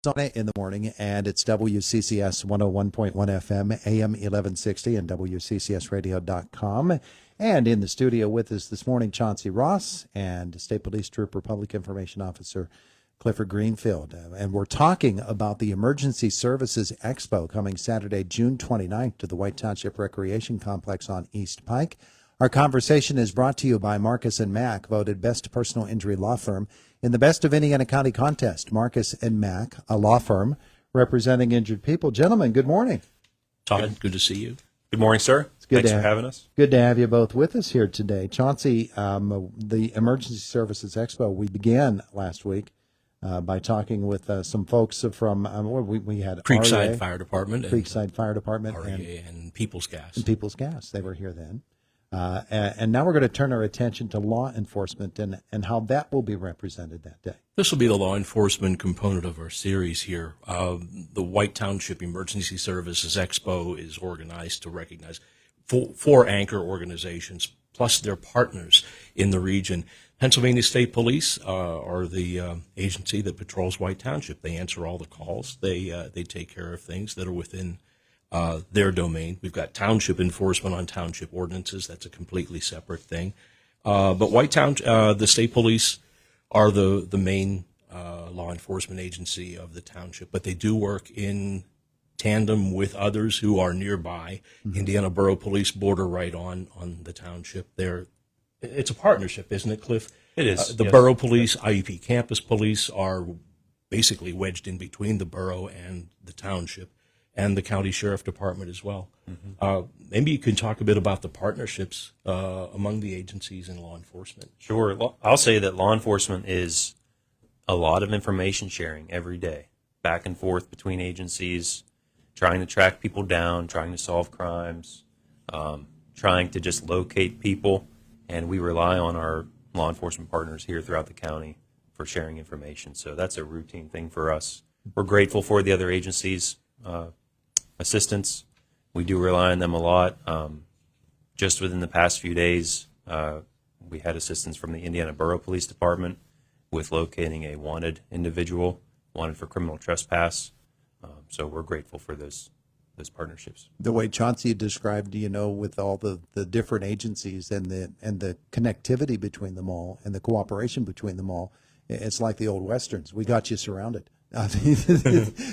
On it in the morning, and it's WCCS 101.1 FM, AM 1160, and WCCSradio.com. And in the studio with us this morning, Chauncey Ross and State Police Trooper Public Information Officer Clifford Greenfield. And we're talking about the Emergency Services Expo coming Saturday, June 29th to the White Township Recreation Complex on East Pike. Our conversation is brought to you by Marcus & Mack, voted best personal injury law firm in the Best of Indiana County contest. Marcus & Mack, a law firm representing injured people. Gentlemen, good morning. Todd, good to see you. Good morning, sir. Thanks for having us. Good to have you both with us here today. Chauncey, the Emergency Services Expo, we began last week by talking with some folks from, we had Creekside RA, Fire Department. Creekside Fire Department. RA and People's Gas. And People's Gas. They were here then. And now we're going to turn our attention to law enforcement and how that will be represented that day. This will be the law enforcement component of our series here. The White Township Emergency Services Expo is organized to recognize four anchor organizations plus their partners in the region. Pennsylvania State Police are the agency that patrols White Township. They answer all the calls. They take care of things that are within their domain. We've got township enforcement on township ordinances. That's a completely separate thing. But the state police are the main law enforcement agency of the township, but they do work in tandem with others who are nearby. Mm-hmm. Indiana Borough Police border right on the township. It's a partnership, isn't it, Cliff? It is. The yes. Borough Police, IUP Campus Police are basically wedged in between the borough and the township, and the county sheriff department as well. Mm-hmm. Maybe you can talk a bit about the partnerships among the agencies in law enforcement. Sure. I'll say that law enforcement is a lot of information sharing every day, back and forth between agencies, trying to track people down, trying to solve crimes, trying to just locate people. And we rely on our law enforcement partners here throughout the county for sharing information. So that's a routine thing for us. We're grateful for the other agencies' assistance. We do rely on them a lot. Just within the past few days, we had assistance from the Indiana Borough Police Department with locating a wanted individual, wanted for criminal trespass. So we're grateful for those partnerships. The way Chauncey described, with all the different agencies and the connectivity between them all and the cooperation between them all, it's like the old Westerns. We got you surrounded.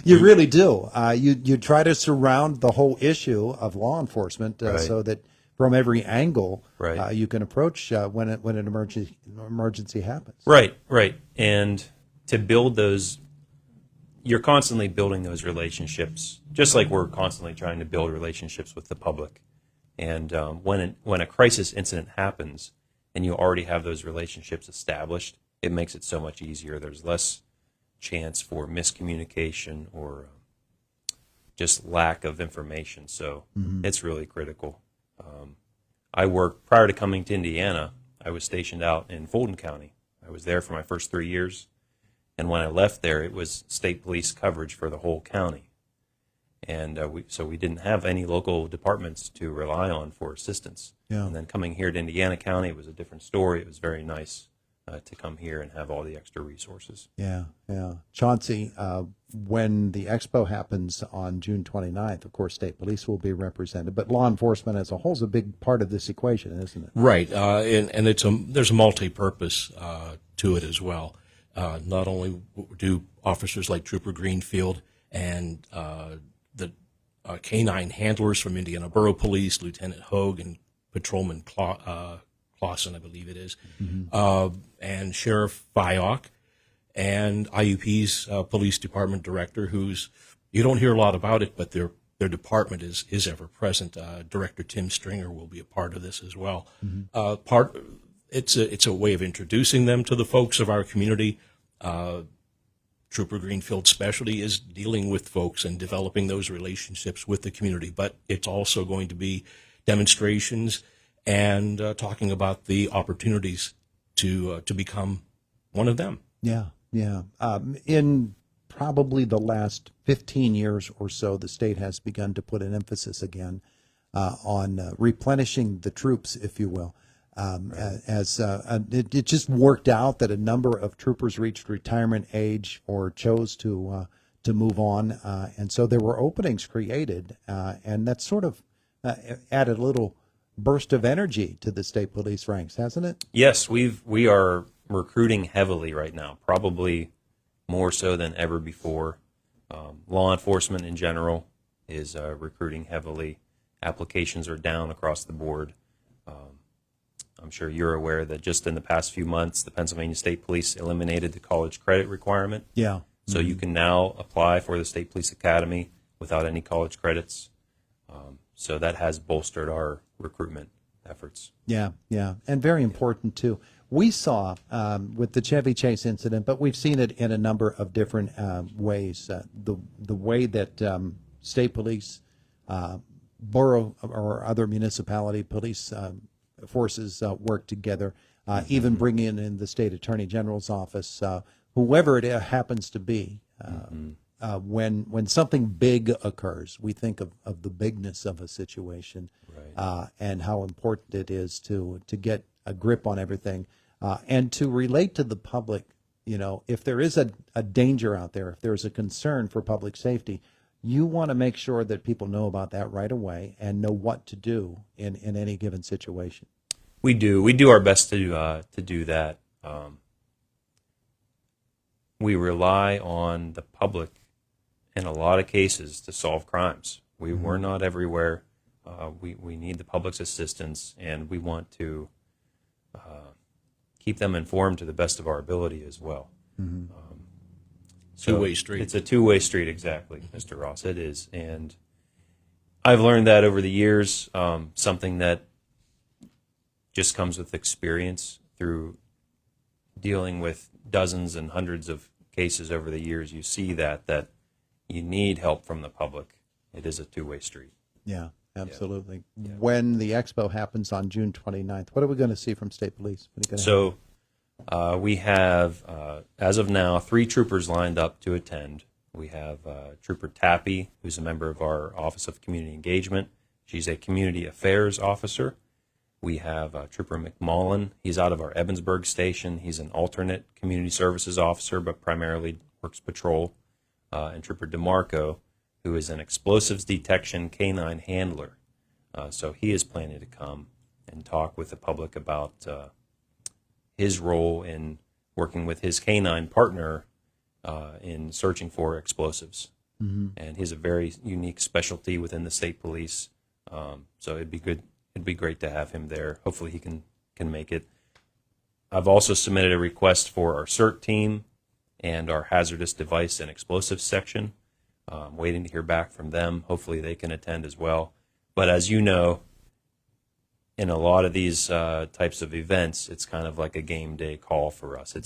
You really do. You try to surround the whole issue of law enforcement Right. so that from every angle Right. you can approach when an emergency happens. Right. And to build those, you're constantly building those relationships, just like we're constantly trying to build relationships with the public. And when a crisis incident happens and you already have those relationships established, it makes it so much easier. There's less chance for miscommunication or just lack of information. So It's really critical. I worked, prior to coming to Indiana, I was stationed out in Fulton County. I was there for my first 3 years. And when I left there, it was state police coverage for the whole county. And so we didn't have any local departments to rely on for assistance. Yeah. And then coming here to Indiana County, it was a different story. It was very nice to come here and have all the extra resources. Yeah. Chauncey, when the expo happens on June 29th, of course, state police will be represented, but law enforcement as a whole is a big part of this equation, isn't it? Right, and there's a multi-purpose to it as well. Not only do officers like Trooper Greenfield and the canine handlers from Indiana Borough Police, Lieutenant Hogue and Patrolman Clausen, I believe it is, and Sheriff Fyock, and IUP's police department director, you don't hear a lot about it, but their department is ever present. Director Tim Stringer will be a part of this as well. It's a way of introducing them to the folks of our community. Trooper Greenfield's specialty is dealing with folks and developing those relationships with the community, but it's also going to be demonstrations and talking about the opportunities to become one of them. Yeah. In probably the last 15 years or so, the state has begun to put an emphasis again on replenishing the troops, if you will. It just worked out that a number of troopers reached retirement age or chose to to move on, and so there were openings created, and that sort of added a little burst of energy to the state police ranks, hasn't it? Yes, we are recruiting heavily right now, probably more so than ever before. Law enforcement in general is recruiting heavily. Applications are down across the board. I'm sure you're aware that just in the past few months, the Pennsylvania State Police eliminated the college credit requirement. Yeah. So you can now apply for the State Police Academy without any college credits. So that has bolstered our recruitment efforts. Yeah, and very important too. We saw with the Chevy Chase incident, but we've seen it in a number of different ways. The way that state police, borough or other municipality police forces work together, even bringing in the state attorney general's office, whoever it happens to be. When something big occurs, we think of the bigness of a situation, Right. and how important it is to get a grip on everything, and to relate to the public. You know, if there is a danger out there, if there's a concern for public safety, you want to make sure that people know about that right away and know what to do in any given situation. We do our best to do that. We rely on the public in a lot of cases to solve crimes. We're not everywhere. We need the public's assistance, and we want to keep them informed to the best of our ability as well. Two-way street. It's a two-way street, exactly, Mr. Ross. It is, and I've learned that over the years. Something that just comes with experience through dealing with dozens and hundreds of cases over the years. You see that you need help from the public. It is a two-way street. Yeah, absolutely. Yeah. When the expo happens on June 29th, what are we going to see from state police? What are you going to So we have, as of now, 3 troopers lined up to attend. We have Trooper Tappy, who's a member of our Office of Community Engagement. She's a community affairs officer. We have Trooper McMullen. He's out of our Evansburg station. He's an alternate community services officer, but primarily works patrol. And Trooper DeMarco, who is an explosives detection canine handler. So he is planning to come and talk with the public about his role in working with his canine partner in searching for explosives. And he's a very unique specialty within the state police. So it'd be good. It'd be great to have him there. Hopefully he can make it. I've also submitted a request for our CERT team and our hazardous device and explosives section. Waiting to hear back from them. Hopefully they can attend as well. But as you know, in a lot of these types of events, it's kind of like a game day call for us.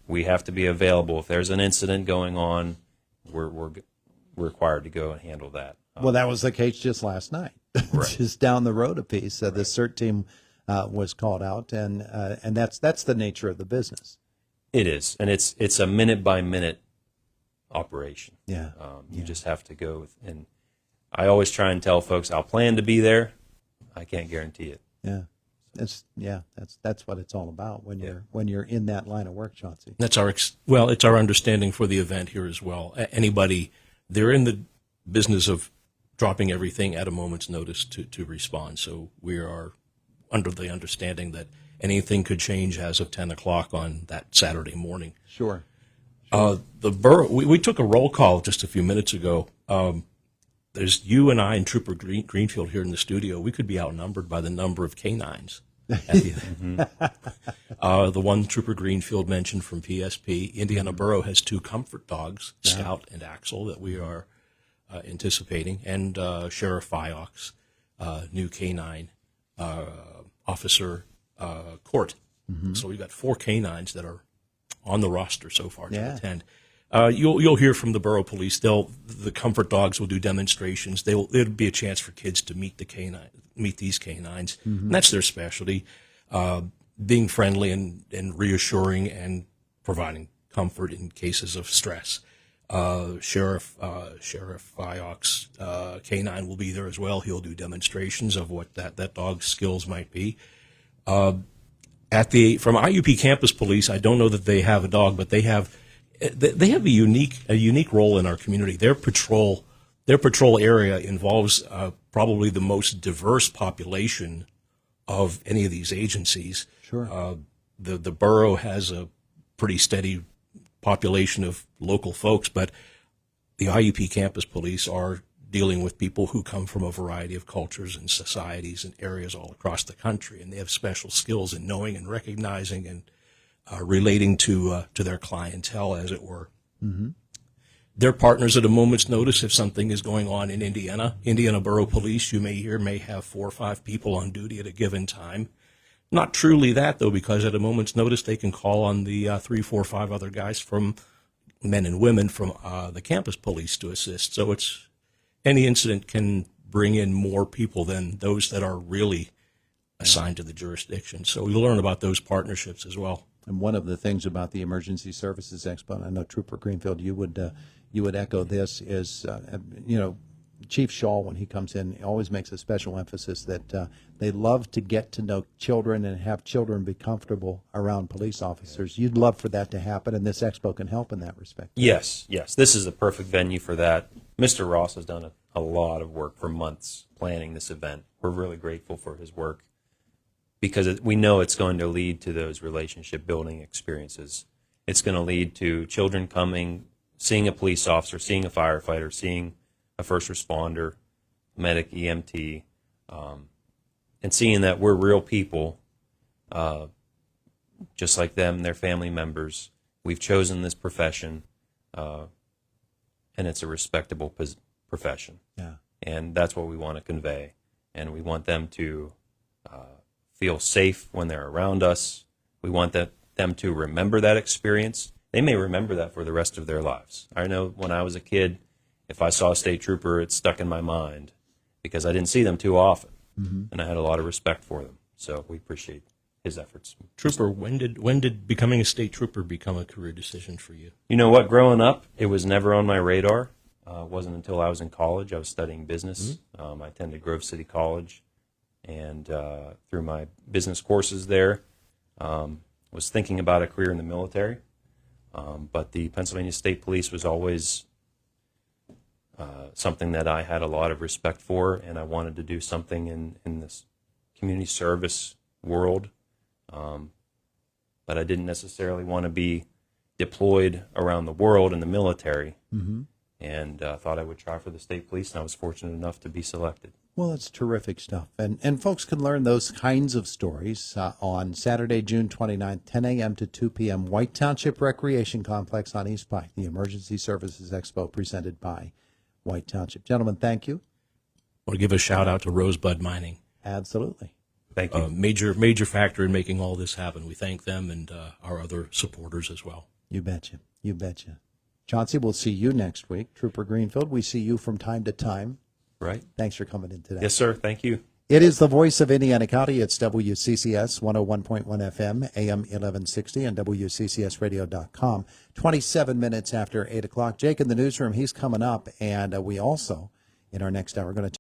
We have to be available. If there's an incident going on, we're required to go and handle that. Well, that was the case just last night. Right. Just down the road a piece. The CERT team was called out, and that's the nature of the business. It is, and it's a minute by minute operation. Yeah. You just have to go with, and I always try and tell folks I'll plan to be there. I can't guarantee it. Yeah. That's what it's all about when you're in that line of work, Chauncey. That's it's our understanding for the event here as well. Anybody, they're in the business of dropping everything at a moment's notice to respond. So we are under the understanding that anything could change as of 10 o'clock on that Saturday morning. Sure. The borough, we took a roll call just a few minutes ago. There's you and I and Trooper Greenfield here in the studio. We could be outnumbered by the number of canines. The one Trooper Greenfield mentioned from PSP, Indiana Borough has 2 comfort dogs, Scout and Axel, that we are anticipating, and Sheriff Fiox, new canine officer Court. So we've got 4 canines that are on the roster so far to attend. You'll hear from the borough police. The comfort dogs will do demonstrations. It'll be a chance for kids to meet these canines, and that's their specialty. Being friendly and reassuring and providing comfort in cases of stress. Sheriff Fiox canine will be there as well. He'll do demonstrations of what that dog's skills might be. From IUP Campus Police, I don't know that they have a dog, but they have they have a unique role in our community. Their patrol area involves probably the most diverse population of any of these agencies. Sure. The borough has a pretty steady population of local folks, but the IUP campus police are dealing with people who come from a variety of cultures and societies and areas all across the country, and they have special skills in knowing and recognizing and relating to their clientele, as it were. Mm-hmm. They're partners at a moment's notice if something is going on in Indiana. Indiana Borough Police, you may hear, may have 4 or 5 people on duty at a given time. Not truly that, though, because at a moment's notice they can call on the 3, 4, 5 other guys from men and women from the campus police to assist. So any incident can bring in more people than those that are really assigned to the jurisdiction. So we learn about those partnerships as well. And one of the things about the Emergency Services Expo, and I know Trooper Greenfield, you would echo this, is Chief Shaw, when he comes in, always makes a special emphasis that they love to get to know children and have children be comfortable around police officers. You'd love for that to happen, and this expo can help in that respect. Yes. This is a perfect venue for that. Mr. Ross has done a lot of work for months planning this event. We're really grateful for his work because we know it's going to lead to those relationship building experiences. It's going to lead to children coming, seeing a police officer, seeing a firefighter, seeing a first responder, medic, EMT, and seeing that we're real people, just like them, their family members. We've chosen this profession, and it's a respectable profession. Yeah. And that's what we want to convey. And we want them to feel safe when they're around us. We want them to remember that experience. They may remember that for the rest of their lives. I know when I was a kid, if I saw a state trooper, it stuck in my mind because I didn't see them too often, and I had a lot of respect for them. So we appreciate his efforts. Trooper, when did becoming a state trooper become a career decision for you? You know what? Growing up, it was never on my radar. It wasn't until I was in college. I was studying business. I attended Grove City College, and through my business courses there, was thinking about a career in the military. But the Pennsylvania State Police was always something that I had a lot of respect for, and I wanted to do something in this community service world. But I didn't necessarily want to be deployed around the world in the military, and thought I would try for the state police, and I was fortunate enough to be selected. Well, it's terrific stuff. And folks can learn those kinds of stories on Saturday, June 29th, 10 a.m. to 2 p.m., White Township Recreation Complex on East Pike, the Emergency Services Expo presented by White Township. Gentlemen, thank you. I want to give a shout out to Rosebud Mining. Absolutely. Thank you. Major factor in making all this happen. We thank them and our other supporters as well. You betcha. You betcha. Chauncey, we'll see you next week. Trooper Greenfield, we see you from time to time. Right. Thanks for coming in today. Yes, sir. Thank you. It is the voice of Indiana County. It's WCCS 101.1 FM, AM 1160, and WCCSradio.com. 27 minutes after 8 o'clock. Jake in the newsroom, he's coming up. And we also, in our next hour, are going to